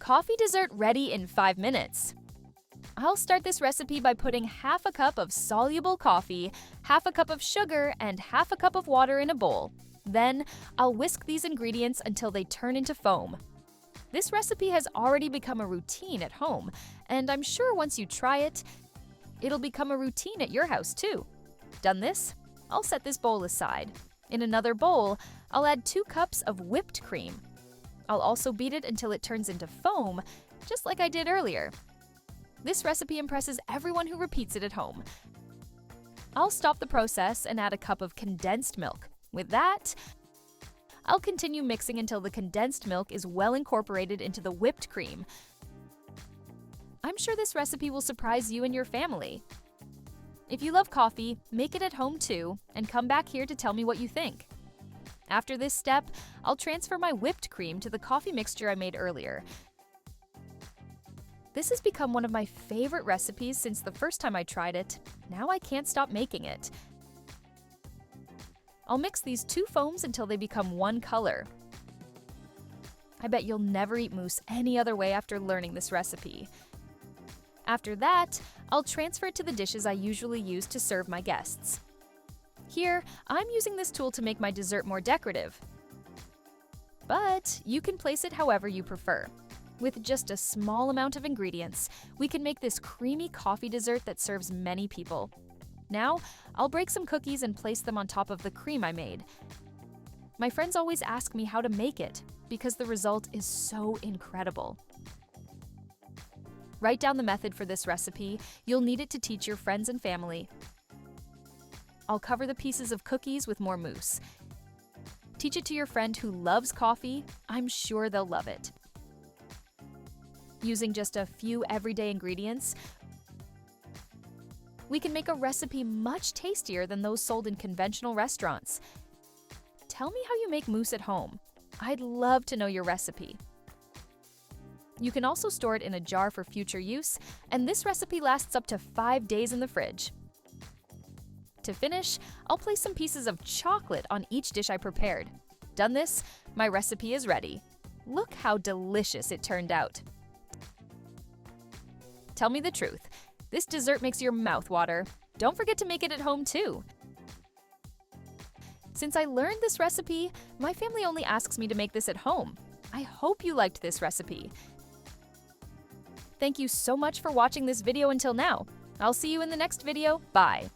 Coffee dessert ready in 5 minutes. I'll start this recipe by putting half a cup of soluble coffee, half a cup of sugar, and half a cup of water in a bowl. Then, I'll whisk these ingredients until they turn into foam. This recipe has already become a routine at home, and I'm sure once you try it, it'll become a routine at your house too. Done this? I'll set this bowl aside. In another bowl, I'll add 2 cups of whipped cream. I'll also beat it until it turns into foam, just like I did earlier. This recipe impresses everyone who repeats it at home. I'll stop the process and add a cup of condensed milk. With that, I'll continue mixing until the condensed milk is well incorporated into the whipped cream. I'm sure this recipe will surprise you and your family. If you love coffee, make it at home too, and come back here to tell me what you think. After this step, I'll transfer my whipped cream to the coffee mixture I made earlier. This has become one of my favorite recipes since the first time I tried it. Now I can't stop making it. I'll mix these 2 foams until they become one color. I bet you'll never eat mousse any other way after learning this recipe. After that, I'll transfer it to the dishes I usually use to serve my guests. Here, I'm using this tool to make my dessert more decorative. But you can place it however you prefer. With just a small amount of ingredients, we can make this creamy coffee dessert that serves many people. Now, I'll break some cookies and place them on top of the cream I made. My friends always ask me how to make it, because the result is so incredible. Write down the method for this recipe. You'll need it to teach your friends and family. I'll cover the pieces of cookies with more mousse. Teach it to your friend who loves coffee. I'm sure they'll love it. Using just a few everyday ingredients, we can make a recipe much tastier than those sold in conventional restaurants. Tell me how you make mousse at home. I'd love to know your recipe. You can also store it in a jar for future use, and this recipe lasts up to 5 days in the fridge. To finish, I'll place some pieces of chocolate on each dish I prepared. Done this, my recipe is ready. Look how delicious it turned out. Tell me the truth. This dessert makes your mouth water. Don't forget to make it at home too. Since I learned this recipe, my family only asks me to make this at home. I hope you liked this recipe. Thank you so much for watching this video until now. I'll see you in the next video. Bye.